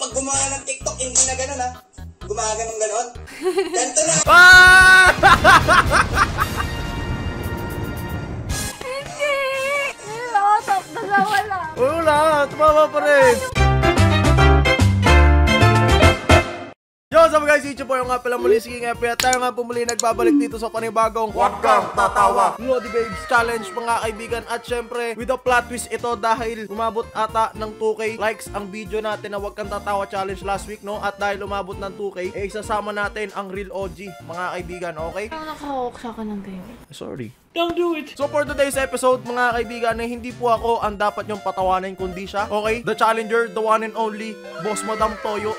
pag gumawa ng TikTok, hindi na ganun ha. Gumaganong ganon. Ganito na. Hindi! Top dalawa lang. Wala, tumama pa rin. Yo, what's up guys? YouTube po yung nga pala muli si King Epi at tayo nga po muli nagbabalik dito sa panibagong Huwag Kang Tatawa Lodi Babes Challenge mga kaibigan. At syempre, with a plot twist ito dahil umabot ata ng 2K likes ang video natin na Huwag Kang Tatawa Challenge last week, no? At dahil umabot ng 2K, eh isasama natin ang real OG mga kaibigan, okay? Parang nakahawak sa akin ng baby. Sorry. Don't do it. So for today's episode mga kaibigan, na hindi po ako ang dapat yung patawanin kundi siya, okay? The challenger, the one and only Boss Madam Toyo.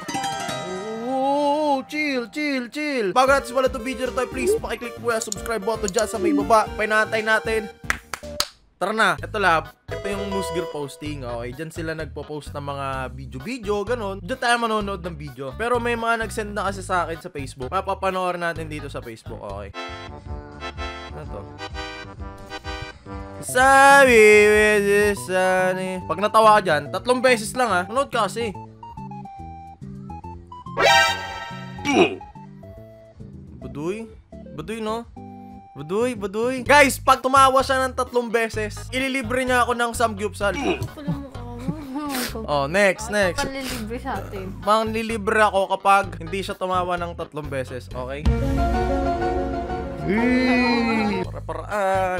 Chill. Bago natin simulan itong video na to, please pakiclick po yung subscribe button dyan sa may baba. Painantay natin. Tara na. Ito lab. Ito yung news gear posting. Okay, dyan sila nagpo-post ng mga video, ganon. Dyan tayo manonood ng video. Pero may mga nag-send na kasi sa akin sa Facebook. Mapapanoorin natin dito sa Facebook. Okay. Ano to? Sabi with this sunny. Pag natawa ka dyan, 3 beses lang ha. Manood ka kasi. Baduy no? Baduy. Guys, pag tumawa siya ng 3 beses, ililibre niya ako ng samgyupsal. Oh, next. Panlilibre sa atin. Manglilibre ako kapag hindi siya tumawa ng 3 beses, okay?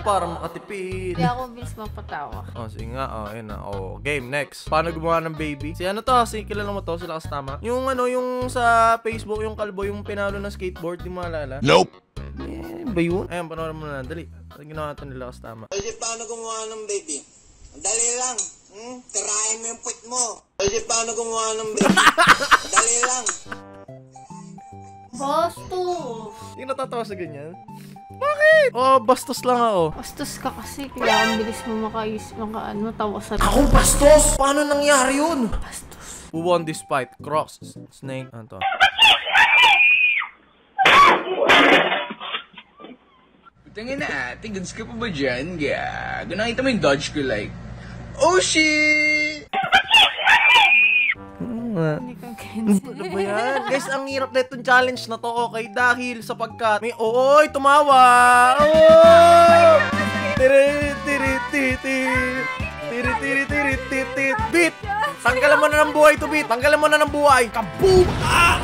Para makatipid. Hindi ako bilis mapatawa. Oh, sige nga. Oh, ayun na. Oh, game. Next. Paano gumawa ng baby? Si ano to? Si kilala mo to? Sila kasama? Yung ano, yung sa Facebook, yung kalbo, yung pinalo na skateboard, di mo alala? Nope. Eh, ba yun? Ayun, panoorin mo na. Dali. Ginawa natin nila kasama. Pwede paano gumawa ng baby? Dali lang. Tirahin mo yung puwit mo. Pwede paano gumawa ng baby? Dali lang. Bastos! Hindi natatawa sa ganyan? Bakit? Oh, bastos lang ako. Bastos ka kasi. Kaya ang bilis mo matawa sa... Ako bastos? Paano nangyari yun? Bastos. Who won this fight? Crocs, Snake, ano to? Tangin na ate, goods ka pa ba dyan? Gago, nakita mo yung dodge ko like, oh shit! Hindi ka cancel. Ano ba yan? Guys, ang hirap na itong challenge na to, okay? Dahil sapagkat may ooy, tumawa! Oh! Beat! Tanggalan mo na ng buhay to, Beat! Tanggalan mo na ng buhay! Kaboom! Ah!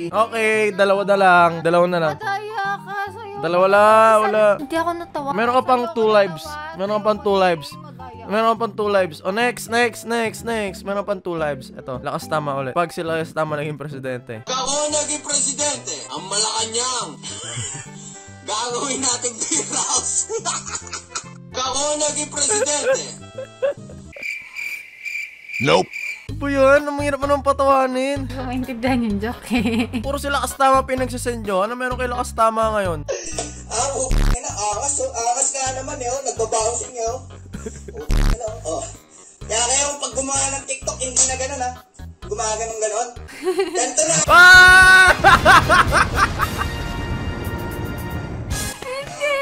Okay, dalawa na lang. Madaya ka sa'yo. Wala. Hindi ako natawa. Meron ka pang 2 lives. Meron ka pang 2 lives. Oh, next. Meron ka pang 2 lives. Ito, lakas tama ulit. Pag sila lakas tama naging presidente. Ako naging presidente, ang Malacanang. Gagawin natin beer house. Ako naging presidente. Nope. Ano yun? Ang hirap mo nang patawanin. Hindi ko maintindihan yung joke eh. Puro sila kastama pinagsasend nyo. Ano meron kayo kastama ngayon? Angas nga naman eh, nagbabouncing eh. Kaya pag gumawa ng TikTok, hindi na ganun ha. Gumaganong ganon. Ganito na. Hindi!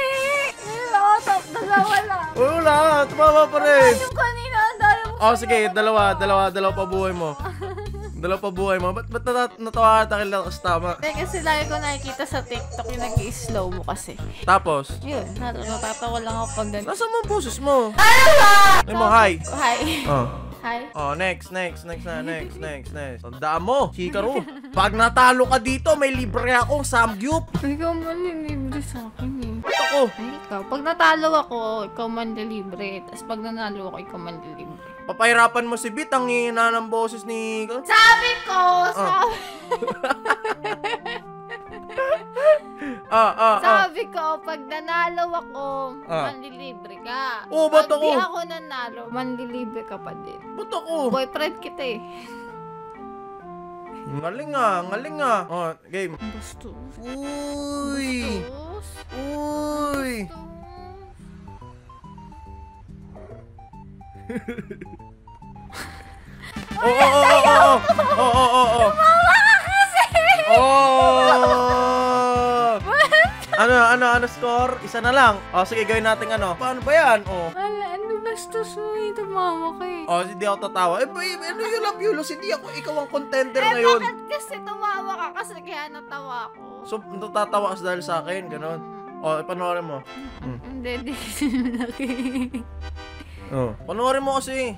Top dalawa lang. Wala, tumama pa rin. Yung kanina, ang dami mo. Oh, sige, dalawa pa buhay mo. Ba't natawa ka kila kastama? Kasi lagi ko nakikita sa TikTok yung nag-i-slow mo kasi. Tapos? Yun, natatawa lang ako pag ganun. Nasaan mo ang boses mo? Ano mo, hi. Hi. Oh. Hi. Oh, next. Tandaan mo, Hikaru. Pag natalo ka dito, may libre akong samgyup. Ikaw man libre sa akin eh. Ako. Ay, ikaw. Pag natalo ako, ikaw man libre. Tapos pag nanalo ako, ikaw man libre. Papahirapan mo si Bit, ang hina ng boses ni... Sabi ko! Sabi ko, pag nanalo ako, manlilibre ka. Oh, ba't pag ako? di ako nanalo, manlilibre ka pa din. Ba't ako? Boyfriend kita eh. Ngaling ah. Oh, game. Bastos. Uy! Oh. Tumawa ka kasi! Oh! Ano score? Isa na lang. Oh, sige, gawin natin ano. Paano ba yan? Oh. Wala, ano ba bastos mo. Tumawa ka eh. Oh, hindi ako tatawa. Eh, ano yung love you, Luz? Hindi ako, ikaw ang contender ngayon. Bakit kasi tumawa ka? Kasi kaya natawa ko. So, natatawa ka dahil sa akin, ganon. Oh, panoorin mo. Hindi kasi malaki. Oh, panoorin mo kasi.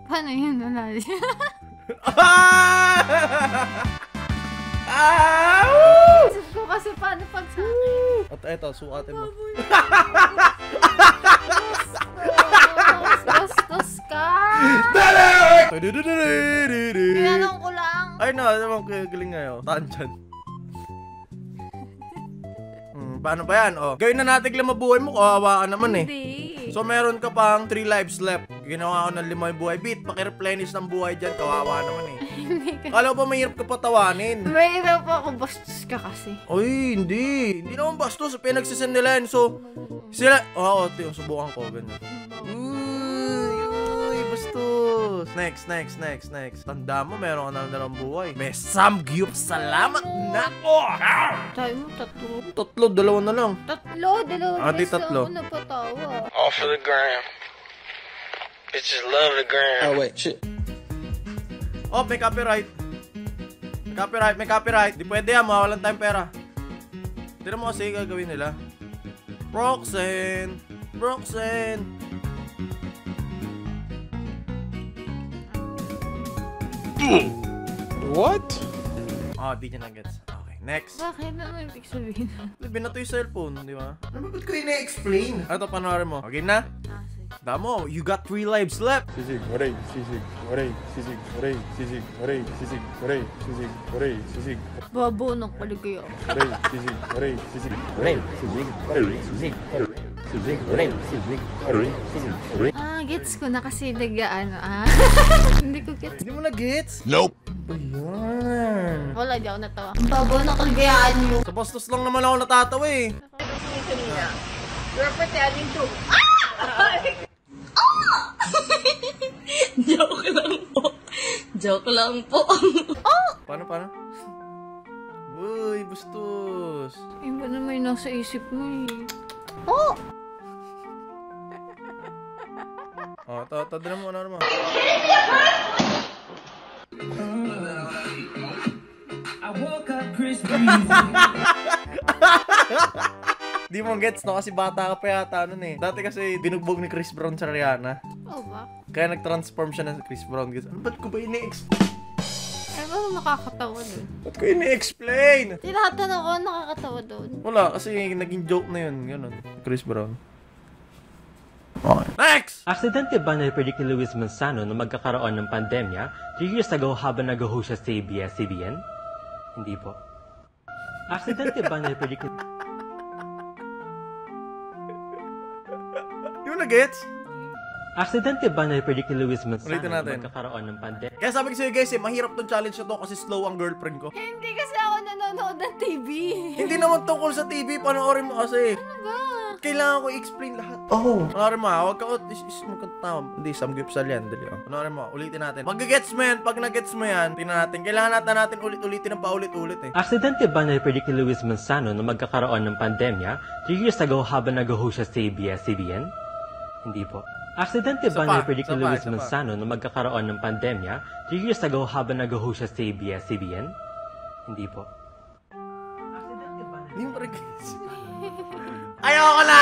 Paano yun? Wala siya. Isip ko kasi paano pag sa akin. At eto, sukatin mo. Bastos ka! Tinanong Tinanong ko lang. Ay na, naman galing ngayon. Tansyan. Paano ba yan? Oh, gawin na natin lang mabuhay mo. Kawawa ka naman eh. Hindi. So meron ka pang 3 lives left. Ginawa ko ng 5 yung buhay. Beat, pakireplenish ng buhay dyan. Kawawa naman eh. Kala pa mahirap ka patawanin. Mahirap ako. Bastos ka kasi. Uy, hindi. Hindi naman bastos. Pinagsisend nila yun. So, sila... Oo, subukan ko. Ganyan. Uy, bastos. Next. Tanda mo, meron ka na ng buhay. May samgyup. Salamat na. Tayo mo, tatlo. Dalawa na lang. Dalawa. Di tatlo. Ako napatawa. Off of the gram. Bitches love the gram. Oh, wait, shit. Oh, may copyright. May copyright. Di pwede yan, mawalan tayong pera. Tira mo kasi gagawin nila. Roxanne. What? Oh, di niya na-gets. Okay, next. Bakit? Ano ibig sabihin? Binato yung cellphone, di ba? Ano ba't ko ina-explain? Ito, panoorin mo. Okay na? Damo, you got 3 lives left. Sisig, oray, sisig, oray, sisig, oray, sisig, oray, sisig, oray, sisig, oray, sisig, Babo ng kaligaya. oray, sisig, oray, sisig, oray, sisig, oray, sisig, oray, sisig, oray, sisig, oray, sisig, oray. Gets ko na kasi nag-ano, Hindi ko gets. Hindi mo na-gets? Nope. Ba yan? Wala, di ako natawa. Ang babo ng kaligayaan mo. Sa bastos lang naman ako natatawa eh. You're pretending to. Joke lang po. Joke lang po. Paano? Uy, bastos. Iba na may nasa isip mo eh. Oh, tadala mo, ano mo. Di mo gets, no? Kasi bata ka pa yata nun eh. Dati kasi binugbog ni Chris Brown sa Rihanna. Oo ba? Kaya nag-transform siya ng Chris Brown. Ano, ba't ko ba ini-explain? Ay, ba nakakatawa doon? Ba't ko ini-explain? Tinatanong ko, nakakatawa doon. Wala, kasi naging joke na yun. Ganun, Chris Brown. Okay. Next! Aksidente ba na-predict ni Luis Manzano na magkakaroon ng pandemya 3 years ago habang nag-host siya sa ABS-CBN? Hindi po. Aksidente ba na-predict ni... Di mo na-gets? Aksidente ba na-predict ni Luis Manzano Ulitin na natin. magkakaroon ng pandemya? Kaya sabi ko sa'yo guys, mahirap tong challenge na to kasi slow ang girlfriend ko. Hindi kasi ako nanonood ng TV. Hindi naman tungkol sa TV, panoorin mo kasi. Ano ba? Kailangan ko i-explain lahat. Oh. Panoorin mo, huwag ka, magkatawa. Hindi, samgyupsal yan. Dali, oh. Panoorin mo, ulitin natin. Pag-gets mo yan, pag nag-gets mo yan, tingnan natin. Kailangan natin ulit-ulitin ng paulit-ulit eh. Aksidente ba na-predict ni Luis Manzano na magkakaroon ng pandemya 3 years ago habang nag-host siya sa ABS-CBN? Hindi po. Aksidente ba na-predict ni Luis Manzano na magkakaroon ng pandemya 3 years ago habang nag-host siya sa ABS-CBN? Hindi po. Aksidente ba Hindi mo rin-gets. Ayoko na!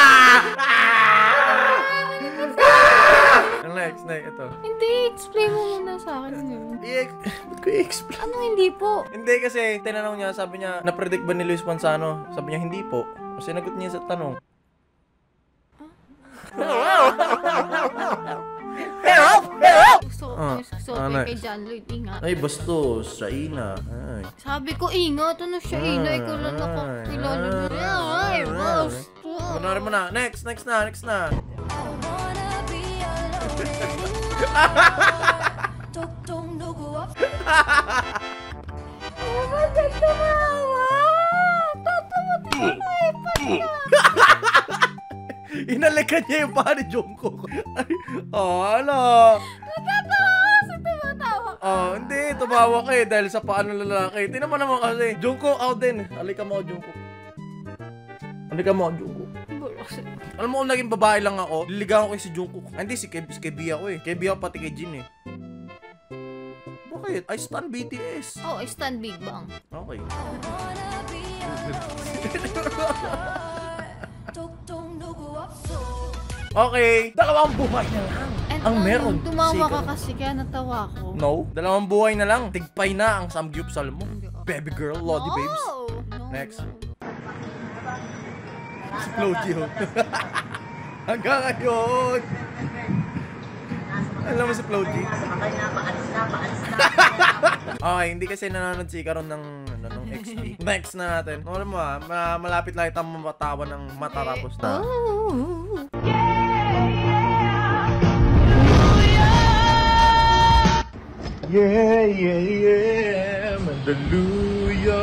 Next, ito. Hindi, explain mo muna sa akin yun. Ba't ko i-explain? Ano hindi po? Hindi kasi, tinanong niya, sabi niya, na-predict ba ni Luis Manzano? Sabi niya, hindi po. Kasi nagot niya sa tanong. Gusto ko kay John Lloyd, ingat. Ay, bastos. Siya ina. Ay. Sabi ko, ingat. Ano siya, ina? Ikaw lang nakakilala niya. Ay, bastos. Panorin mo na. Next na. Oh, bakit tumawa? Tatawa. Inalikan niya yung paa ni Jungkook. Ay, ano? Natatawa kasi tumatawa ka. Hindi. Tumawa ka eh dahil sa paa ng lalaki. Tingnan mo naman kasi. Jungkook, out din. Halika mo, Jungkook. kasi. Alam mo kung naging babae lang ako, liligawan ko si Jungkook. Hindi, si Kb ako eh. Kb ako pati kay Jin eh. Bakit? I stan BTS. Oh, I stand Big Bang. Okay. Okay, dalawang buhay na lang And ang meron. tumawa ka Siguro. kasi kaya natawa ko. No, dalawang buhay na lang. Tigpay na ang samgyupsal mo. Baby girl, Lodi babes. No. Next. Si Flojo. Hanggang ngayon. Alam mo si Flojo. Okay, hindi kasi nanonood si Karon ng XP. Next na natin. Alam mo malapit lang itang matawa ng matatapos na. Oh. Yeah, yeah, yeah, Mandaluyong.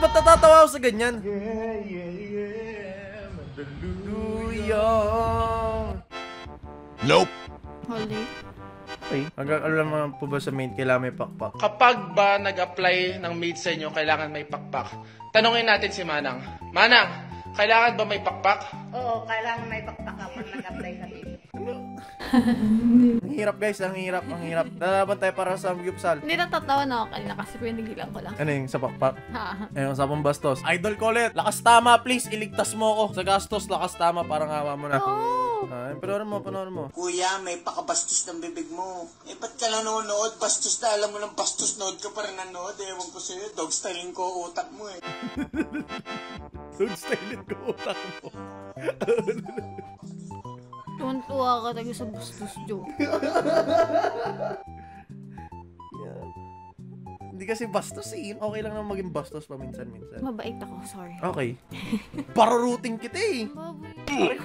Ba't natatawa ako sa ganyan? Yeah, yeah, yeah, Mandaluyong. Nope. Holy. Okay. Alam mo po ba sa maid, kailangan may pakpak? Kapag ba nag-apply ng maid sa inyo, kailangan may pakpak? Tanungin natin si Manang. Manang, kailangan ba may pakpak? Oo, kailangan may pakpak kapag nag-apply sa maid. Ang hirap guys, ang hirap. Lalaban tayo para sa samgyupsal. Hindi natatawa na ako kanina kasi pinigilan ko lang. Ano yung sa pakpak? Ha. Ayun, sa pambastos. Idol ko ulit. Lakas tama, please. Iligtas mo ako. Sa gastos, lakas tama. Parang hawa mo na. Oh. Panoorin mo. Kuya, may pakabastos ng bibig mo. Eh, ba't ka nanonood? Bastos na, alam mo ng bastos, nood ka pa rin nanood. Ewan ko sa'yo, dog styling ko utak mo eh. Dog styling ko utak mo. Tuwan-tuwa ka tayo sa bastos joke. Hindi kasi bastos eh. Okay lang naman maging bastos paminsan-minsan. Mabait ako, sorry. Okay. Paruruting kita eh. Baboy.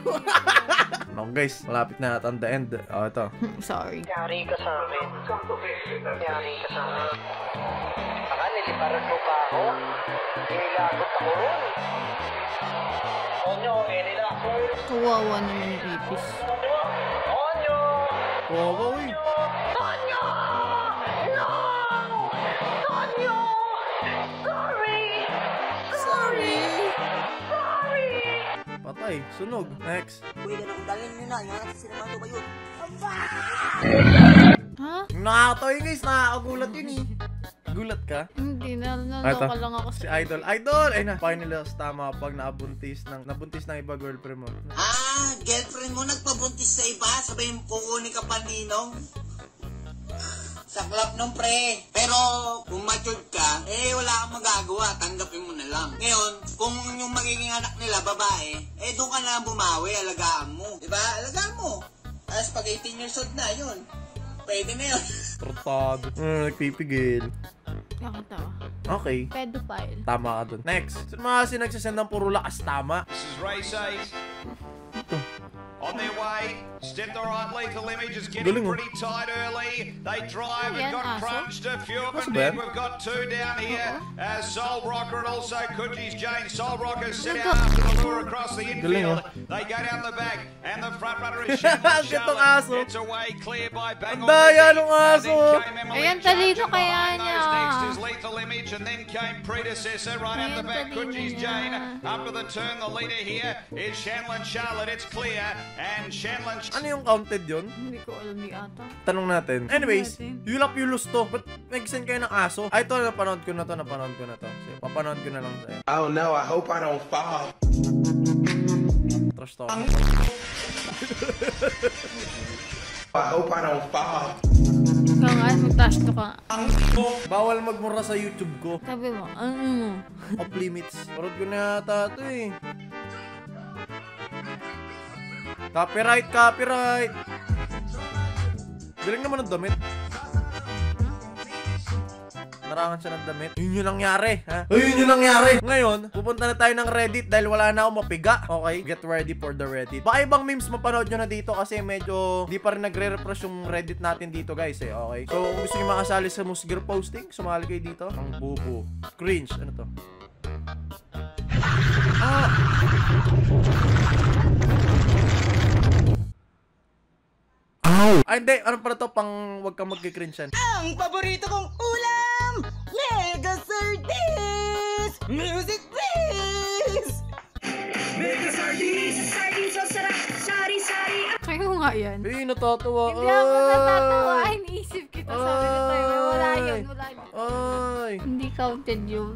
No guys, malapit na at the end. Ito. Sorry. Yari ka sa amin. Yari ka sa amin. Baka niliparan mo pa ako. Inilagot ako ron. Onyo, inilagot. Kawawa naman yung ipis. Onyo! Kawawa eh. Onyo! No! Onyo! Sorry! Patay. Sunog. Next. Kuya, ganun, dalhin nyo na. Yan, sinamato ba yun? Ha? Nakakatawa yun guys. Nakakagulat yun eh. Gulat ka? Hindi, Ito. naloka lang ako Si sa... Idol. Ay na. Finally, tama pag nabuntis ng iba girlfriend mo. Ah, girlfriend mo nagpabuntis sa iba? Sabihin, kukunin ka pa ninong? Saklap nung pre. Pero kung matured ka, eh wala kang magagawa. Tanggapin mo na lang. Ngayon, kung yung magiging anak nila, babae, eh doon ka na bumawi, alagaan mo. Diba? Alagaan mo. Tapos pag 18 years old na, yun. Pwede na yun. Trotado. Nagpipigil. Nakatawa. Okay. Pedophile. Tama ka dun. Next. Sino mga kasi nagsasend ng puro lakas tama? This is race 8. On their way, step the right lethal image is getting pretty tight early. They drive and got crunched. A few of them dead. We've got two down here. Soul Rocker and also Coogie's Jane. Soul Rocker set out after the lure across the infield. They go down the back and the front runner is Charlotte. Gets away clear by Bangor. Ayan, talino kaya niya. Next is Lethal Image and then came Predecessor right out the back. Coogie's Jane. Up to the turn, the leader here is Shanlin Charlotte. It's clear. And Shanlin... Ano yung counted yun? Hindi ko alam yung ata. Tanong natin. Anyways, Yulap Yulus to. Ba't nag-send kayo ng aso? Ay, ito, napanood ko na to. So, papanood ko na lang sa'yo. Oh no, I hope I don't fall. Trash talk. I hope I don't fall. Ikaw nga, mag-tash to ka. Bawal magmura sa YouTube ko. Sabi mo, Off limits. Parod ko na yata ito eh. Copyright! Galing naman ang damit. Narangan siya ng damit. Yun yung nangyari, ha? Yun yung nangyari! Ngayon, pupunta na tayo ng Reddit dahil wala na akong mapiga. Okay? Get ready for the Reddit. Baka ibang memes mapanood nyo na dito kasi medyo di pa rin nagre-refresh yung Reddit natin dito, guys, eh. Okay? So, kung gusto nyo makasali sa Musgir posting, sumali kayo dito. Ang bubo. Cringe. Ano to? Ay, hindi. Ano pala to? Pang wag kang magkikringe yan. Ang paborito kong ulam! Mega Sardines! Music please! Mega Sardines! Sardines so sarap! Sari-sari! Kayo nga yan. Natatawa. Hindi ako natatawa. Iniisip kita. Sabi ko tayo, wala yun. Ay. Hindi counted yun.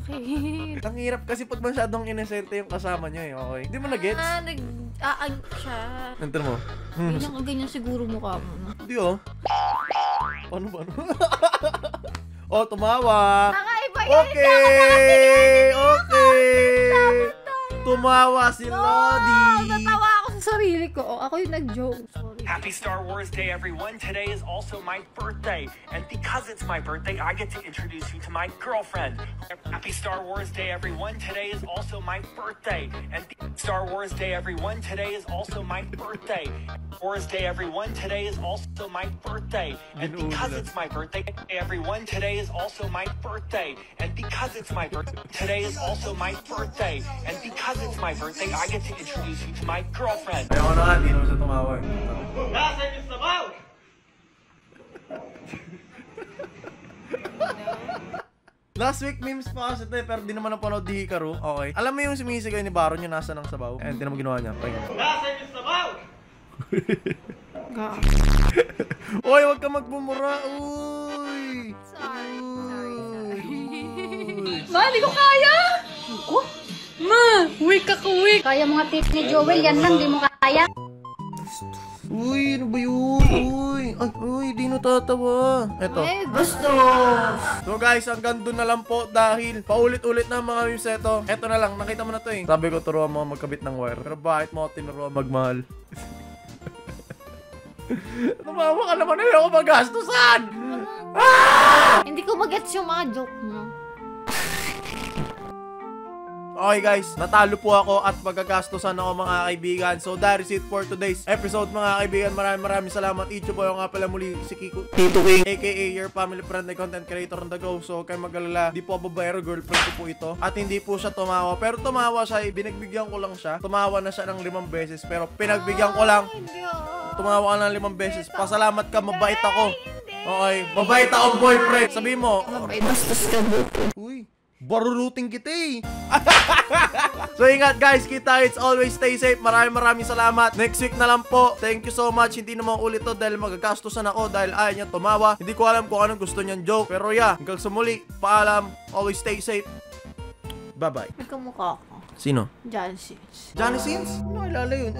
Bakit? Ang hirap kasi pag masyadong inesente yung kasama niya okay? Hindi mo na-gets? Nag-aang siya. Nantan mo? Ganyan siguro mukha mo. Hindi Paano? Oh, tumawa. Nakaiba yun. Okay. Tumawa si Lodi. Natawa ako sa sarili ko. Ako yung nag-joke. Sorry. Happy Star Wars Day, everyone. Today is also my birthday. And because it's my birthday, I get to introduce you to my girlfriend. Happy Star Wars Day, everyone. Today is also my birthday. And Star Wars Day, everyone. Today is also my birthday. Wars Day, everyone. Today is also my birthday. And because it's my birthday, everyone, today is also my birthday. And because it's my birthday, today is also my birthday. And because it's my birthday, I get to introduce you to my girlfriend. Ayaw na nga, hindi naman siya tumawa. Nasaan yung sabaw? Last week memes pa kasi ito pero di naman napanood di Hikaru. Okay. Alam mo yung sumisigaw ni Baron yung nasa ng sabaw? Eh, hindi naman ginawa niya. Nasaan yung sabaw? Uy, huwag ka magbumura. Uy. Sorry. Ma, hindi ko kaya. Ko? Ma, weak ako. Kaya mga tip ni Joel, yan lang, di mo kaya. Uy, ano ba yun? Uy, di natatawa. Eto. Gusto. So guys, hanggang doon na lang po dahil paulit-ulit na mga memes eto. Eto na lang, nakita mo na to eh. Sabi ko turuan mo magkabit ng wire. Pero bakit mo tinuruan magmahal? Tumawa ka naman na ako magastusan! Hindi ko magets yung mga joke mo. Okay guys, natalo po ako at magagastusan ako mga kaibigan. So that is it for today's episode mga kaibigan. Maraming salamat. Icho po yung nga pala muli si Kiko Tito King, aka your family friend and content creator on the go. So kayo mag-alala, di po babaero, girlfriend ko po ito. At hindi po siya tumawa. Pero tumawa siya, binagbigyan ko lang siya. Tumawa na siya ng 5 beses. Pero pinagbigyan ko lang. Tumawa ka ng 5 beses. Pasalamat ka, mabait ako. Okay, mabait akong boyfriend. Sabi mo, Mabait, bastos ka buto. uy, baruluting kita eh. So ingat guys, kita it's always stay safe. Maraming salamat. Next week na lang po. Thank you so much. Hindi naman ulit to dahil magagastusan ako dahil ayaw niya tumawa. Hindi ko alam kung anong gusto niyang joke. Pero yeah, hanggang sa muli, paalam. Always stay safe. Bye bye. Nagkamukha ako. Sino? Johnny Sins. Johnny Sins? Ano kilala yun?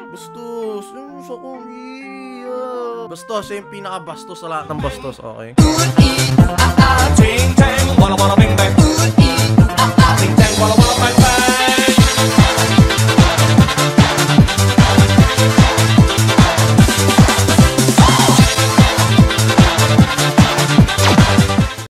Bastos. Bastos, yung pinaka-bastos sa lahat ng bastos. Okay.